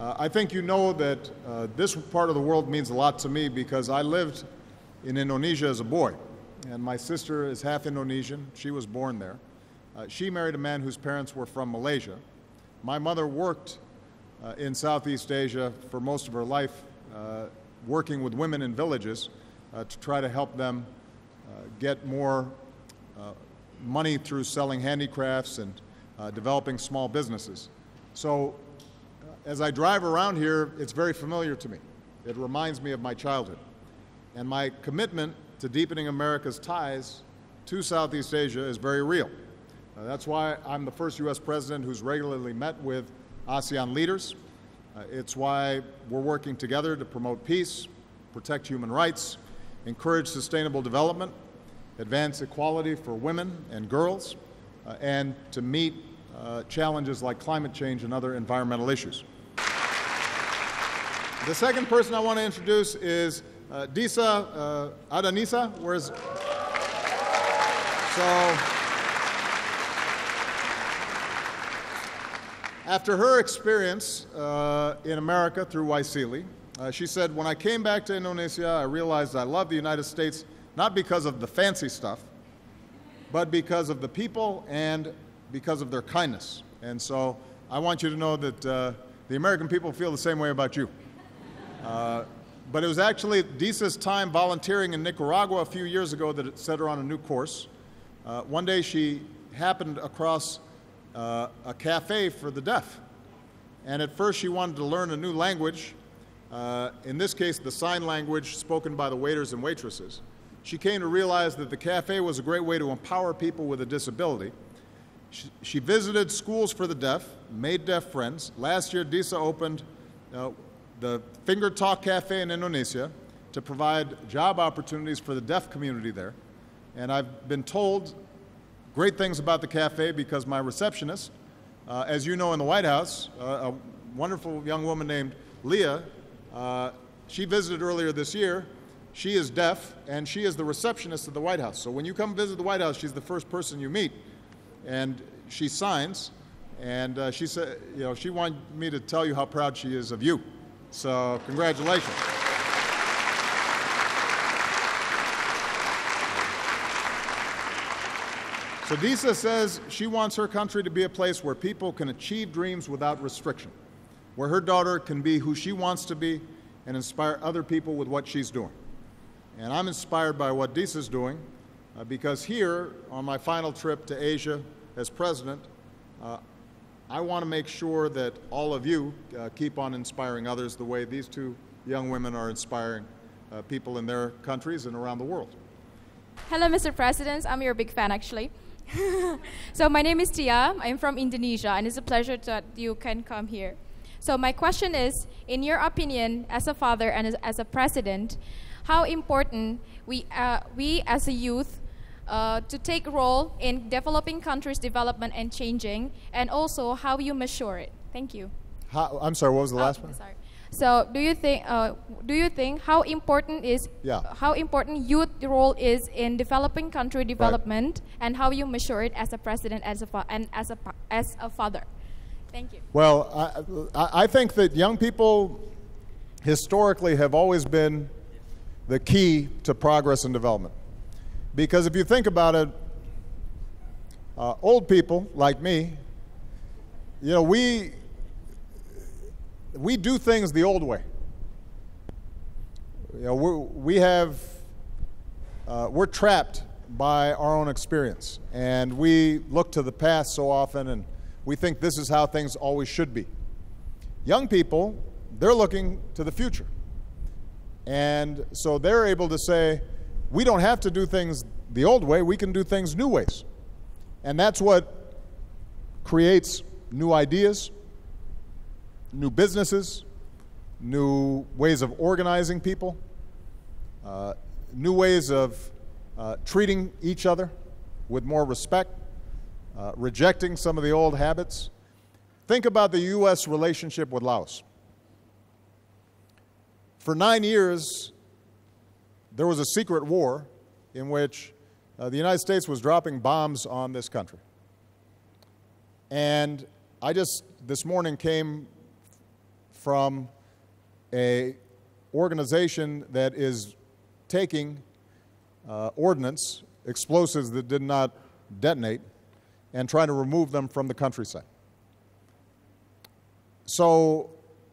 I think you know that this part of the world means a lot to me because I lived in Indonesia as a boy, and my sister is half Indonesian. She was born there. She married a man whose parents were from Malaysia. My mother worked in Southeast Asia for most of her life, working with women in villages to try to help them get more money through selling handicrafts and developing small businesses. So as I drive around here, it's very familiar to me. It reminds me of my childhood. And my commitment to deepening America's ties to Southeast Asia is very real. That's why I'm the first U.S. president who's regularly met with ASEAN leaders. It's why we're working together to promote peace, protect human rights, encourage sustainable development, advance equality for women and girls, and to meet challenges like climate change and other environmental issues. The second person I want to introduce is Disa Adanisa. Where's so? After her experience in America through YSEALI, she said, "When I came back to Indonesia, I realized I love the United States not because of the fancy stuff, but because of the people and because of their kindness." And so I want you to know that the American people feel the same way about you. But it was actually Disa's time volunteering in Nicaragua a few years ago that it set her on a new course. One day she happened across a cafe for the deaf. And at first she wanted to learn a new language, in this case the sign language spoken by the waiters and waitresses. She came to realize that the cafe was a great way to empower people with a disability. She visited schools for the deaf, made deaf friends. Last year, Disa opened the Finger Talk Cafe in Indonesia to provide job opportunities for the deaf community there. And I've been told great things about the cafe because my receptionist, as you know in the White House, a wonderful young woman named Leah, she visited earlier this year. She is deaf, and she is the receptionist of the White House. So when you come visit the White House, she's the first person you meet, and she signs, and she said, you know, she wanted me to tell you how proud she is of you. So congratulations. So Disa says she wants her country to be a place where people can achieve dreams without restriction, where her daughter can be who she wants to be and inspire other people with what she's doing. And I'm inspired by what Disa's doing because here, on my final trip to Asia as president, I want to make sure that all of you keep on inspiring others the way these two young women are inspiring people in their countries and around the world. Hello, Mr. President. I'm your big fan, actually. So my name is Tia. I'm from Indonesia, and it's a pleasure that you can come here. So my question is, in your opinion, as a father and as a president, how important we as a youth to take role in developing countries' development and changing, and also how you measure it? Thank you. I'm sorry, what was the last one? Sorry. So do you think how important youth role is in developing country development, right, and how you measure it as a president, as a father? Thank you. Well, I think that young people historically have always been the key to progress and development. Because if you think about it, old people like me, you know, we do things the old way. You know, we're trapped by our own experience, and we look to the past so often, and we think this is how things always should be. Young people, they're looking to the future. And so they're able to say, we don't have to do things the old way, we can do things new ways. And that's what creates new ideas, new businesses, new ways of organizing people, new ways of treating each other with more respect, rejecting some of the old habits. Think about the U.S. relationship with Laos. For 9 years, there was a secret war in which the United States was dropping bombs on this country. And I just, this morning, came from a organization that is taking ordnance, explosives that did not detonate, and trying to remove them from the countryside. So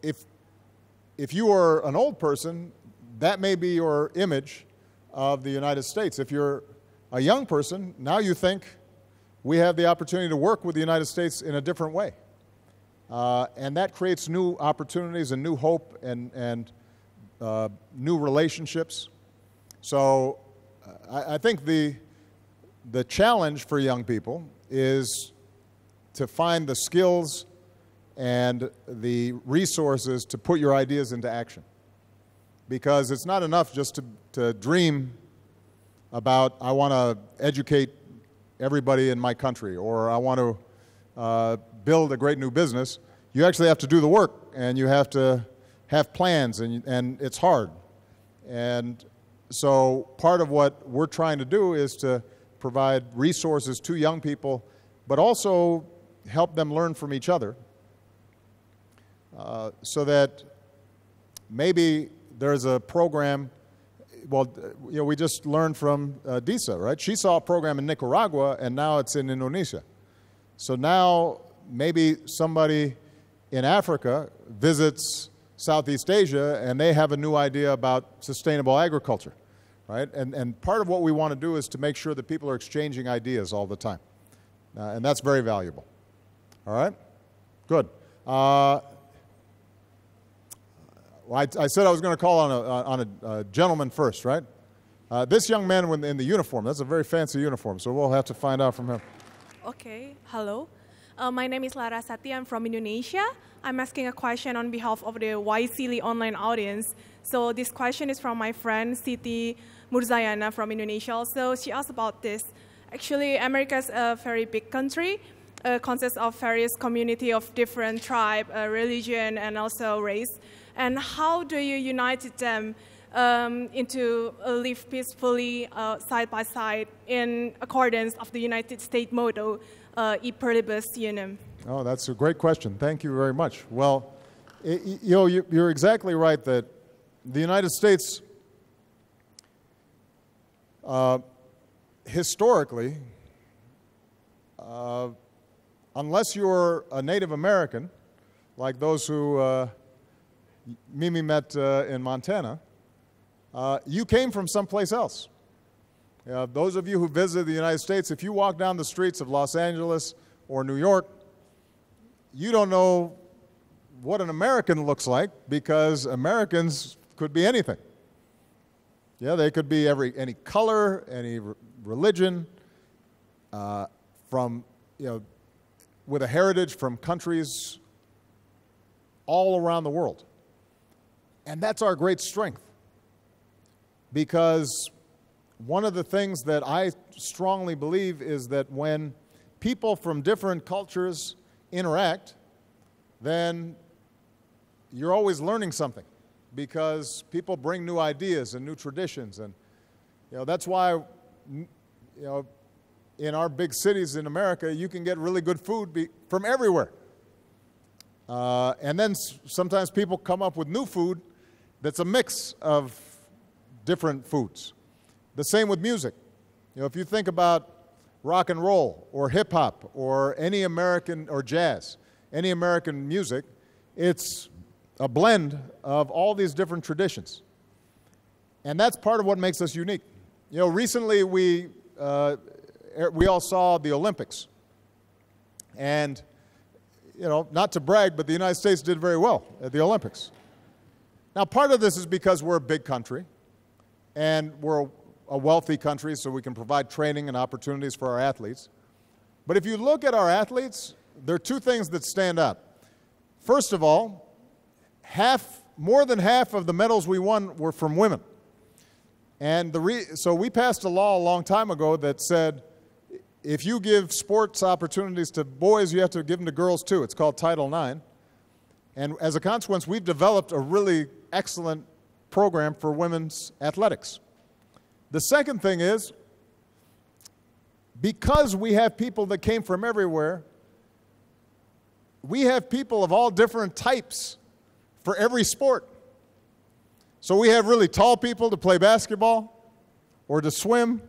if you are an old person, that may be your image of the United States. If you're a young person, now you think we have the opportunity to work with the United States in a different way. And that creates new opportunities and new hope and new relationships. So I think the challenge for young people is to find the skills and the resources to put your ideas into action. Because it's not enough just to dream about, I want to educate everybody in my country, or I want to build a great new business. You actually have to do the work, and you have to have plans, and it's hard. And so part of what we're trying to do is to provide resources to young people, but also help them learn from each other, so that maybe there's a program. Well, you know, we just learned from Disa, right? She saw a program in Nicaragua, and now it's in Indonesia. So now maybe somebody in Africa visits Southeast Asia, and they have a new idea about sustainable agriculture, right? And part of what we want to do is to make sure that people are exchanging ideas all the time. And that's very valuable. All right? Good. Well, I said I was going to call on a gentleman first, right? This young man in the uniform, that's a very fancy uniform, so we'll have to find out from him. Okay, hello. My name is Larasati. I'm from Indonesia. I'm asking a question on behalf of the YSEALI online audience. So this question is from my friend Siti Murzayana from Indonesia also. She asked about this. Actually, America is a very big country. Consists of various community of different tribe, religion, and also race. And how do you unite them into live peacefully side by side in accordance of the United States motto, E pluribus unum? Oh, that's a great question. Thank you very much. Well, you're exactly right that the United States, historically, unless you're a Native American, like those who Mimi met in Montana, you came from someplace else. Those of you who visited the United States, if you walk down the streets of Los Angeles or New York, you don't know what an American looks like, because Americans could be anything. Yeah, they could be any color, any religion, from, with a heritage from countries all around the world. And that's our great strength, because one of the things that I strongly believe is that when people from different cultures interact, then you're always learning something, because people bring new ideas and new traditions. And that's why in our big cities in America, you can get really good food from everywhere. And then sometimes people come up with new food that's a mix of different foods. The same with music. If you think about rock and roll or hip hop or any American, or jazz, any American music, it's a blend of all these different traditions. And that's part of what makes us unique. Recently we all saw the Olympics. And, not to brag, but the United States did very well at the Olympics. Now, part of this is because we're a big country, and we're a wealthy country, so we can provide training and opportunities for our athletes. But if you look at our athletes, there are two things that stand out. First of all, more than half of the medals we won were from women. And so we passed a law a long time ago that said, if you give sports opportunities to boys, you have to give them to girls too. It's called Title IX. And as a consequence, we've developed a really excellent program for women's athletics. The second thing is, because we have people that came from everywhere, we have people of all different types for every sport. So we have really tall people to play basketball or to swim.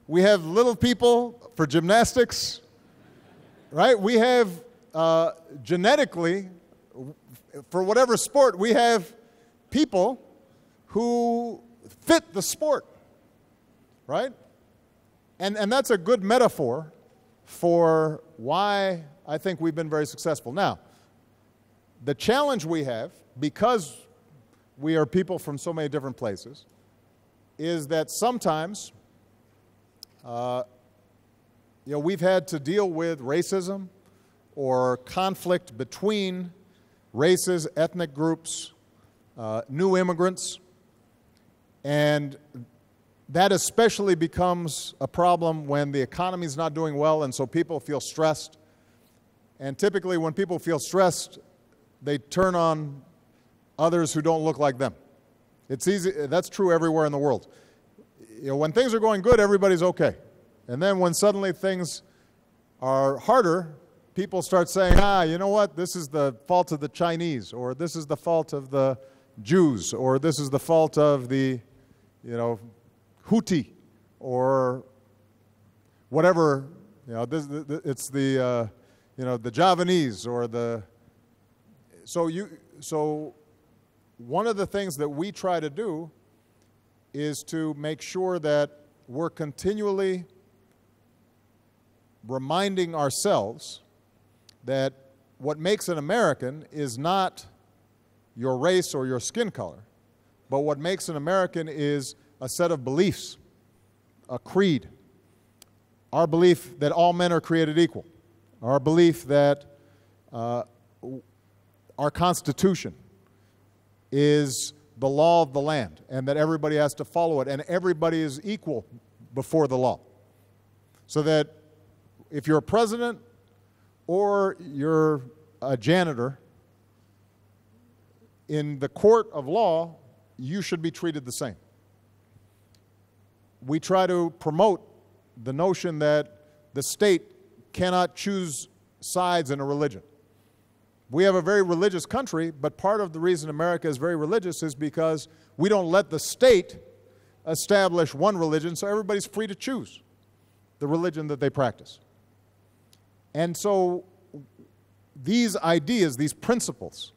We have little people for gymnastics, right? We have genetically, for whatever sport, we have people who fit the sport, right? And that's a good metaphor for why I think we've been very successful. Now, the challenge we have, because we are people from so many different places, is that sometimes we've had to deal with racism or conflict between races, ethnic groups, new immigrants, and that especially becomes a problem when the economy is not doing well, and so people feel stressed. And typically when people feel stressed, they turn on others who don't look like them. It's easy. That's true everywhere in the world. When things are going good, everybody's okay. And then when suddenly things are harder, people start saying, you know what, this is the fault of the Chinese, or this is the fault of the Jews, or this is the fault of the, Houthi, or whatever, it's the, the Javanese, or the, so one of the things that we try to do is to make sure that we're continually reminding ourselves that what makes an American is not your race or your skin color, but what makes an American is a set of beliefs, a creed, our belief that all men are created equal, our belief that our Constitution is the law of the land and that everybody has to follow it and everybody is equal before the law. So that if you're a president or you're a janitor, in the court of law, you should be treated the same. We try to promote the notion that the state cannot choose sides in a religion. We have a very religious country, but part of the reason America is very religious is because we don't let the state establish one religion, so everybody's free to choose the religion that they practice. And so these ideas, these principles,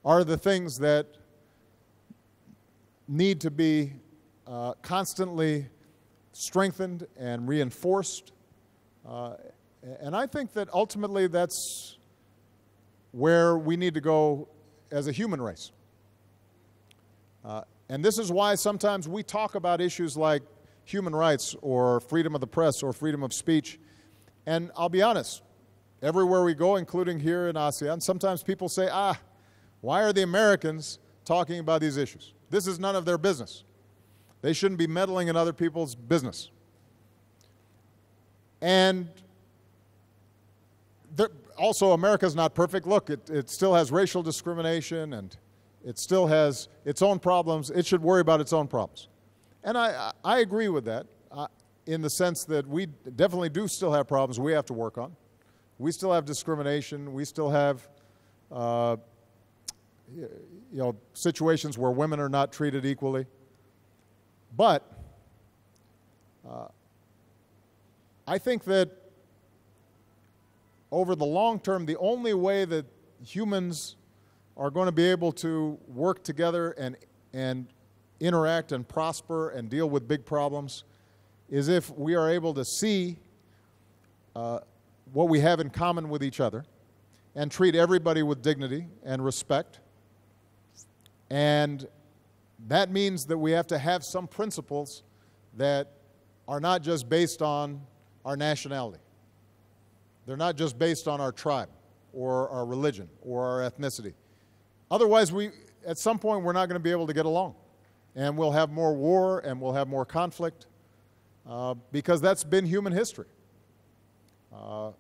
are the things that need to be constantly strengthened and reinforced. And I think that ultimately that's where we need to go as a human race. And this is why sometimes we talk about issues like human rights or freedom of the press or freedom of speech. And I'll be honest, everywhere we go, including here in ASEAN, sometimes people say, why are the Americans talking about these issues? This is none of their business. They shouldn't be meddling in other people's business. And also, America's not perfect. Look, it still has racial discrimination and it still has its own problems. It should worry about its own problems. And I agree with that in the sense that we definitely do still have problems we have to work on. We still have discrimination. We still have situations where women are not treated equally. But I think that over the long term, the only way that humans are going to be able to work together and interact and prosper and deal with big problems is if we are able to see what we have in common with each other and treat everybody with dignity and respect. And that means that we have to have some principles that are not just based on our nationality. They're not just based on our tribe or our religion or our ethnicity. Otherwise, at some point, we're not going to be able to get along. And we'll have more war and we'll have more conflict because that's been human history. And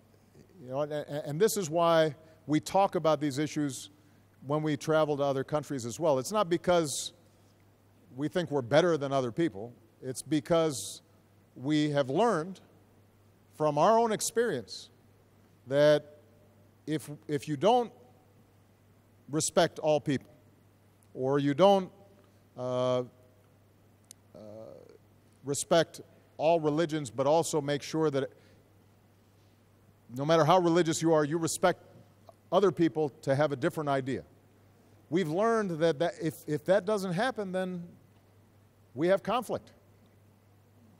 this is why we talk about these issues when we travel to other countries as well. It's not because we think we're better than other people. It's because we have learned from our own experience that if you don't respect all people, or you don't respect all religions, but also make sure that no matter how religious you are, you respect other people to have a different idea. We've learned that if that doesn't happen, then we have conflict.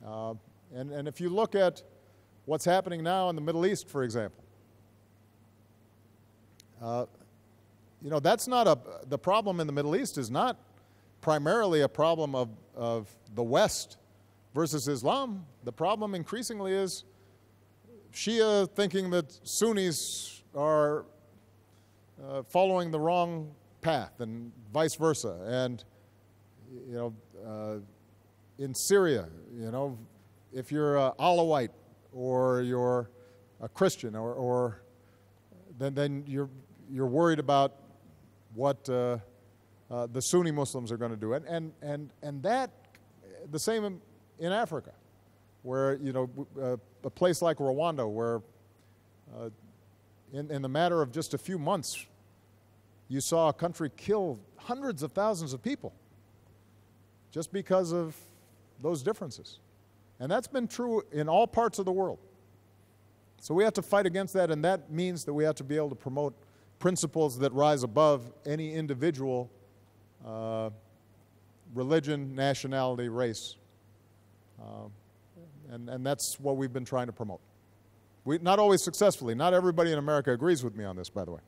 And if you look at what's happening now in the Middle East, for example, you know, that's not the problem in the Middle East is not primarily a problem of the West versus Islam. The problem increasingly is Shia thinking that Sunnis are following the wrong path and vice versa. And, you know, in Syria, you know, if you're Alawite or you're a Christian or then you're worried about what the Sunni Muslims are going to do. And that, the same in Africa, where, you know, a place like Rwanda, where in the matter of just a few months, you saw a country kill hundreds of thousands of people just because of those differences. And that's been true in all parts of the world. So we have to fight against that, and that means that we have to be able to promote principles that rise above any individual religion, nationality, race. And that's what we've been trying to promote. Not always successfully. Not everybody in America agrees with me on this, by the way.